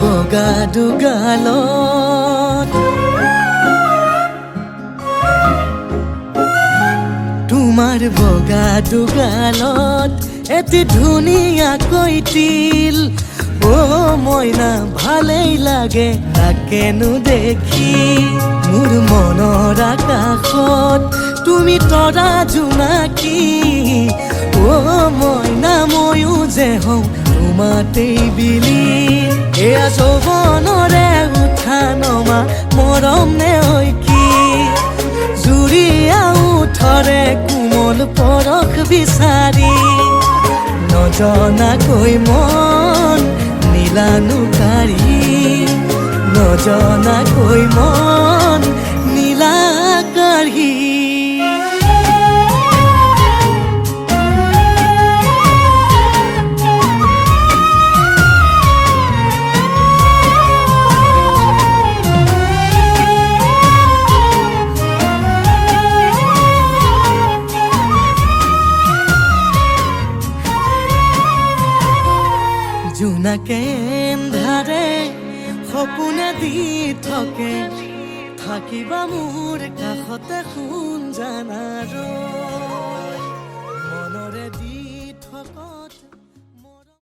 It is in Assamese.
বগা দুগালত তোমাৰ বগা দুগালত এটি ধুনীয়াকৈ তিল মইনা ভালেই লাগে তাকেনো দেখি মোৰ মনৰ আকাশত তুমি তৰা জোনাকী মইনা ময়ো যে হওঁ তোমাতেই বিলি এয়া যৌৱনৰে উঠা নমা মৰম নে ঐ কি জুৰিয়া উঠৰে কোমল পৰশ বিচাৰি নজনাকৈ মন নীলানুকাৰী নজনাকৈ মন নীলাকাৰী জোনাকে এন্ধাৰে সপোনে দি থাকে থাকিবা মোৰ কাষতে শুন জানাৰ মনৰে দি থকত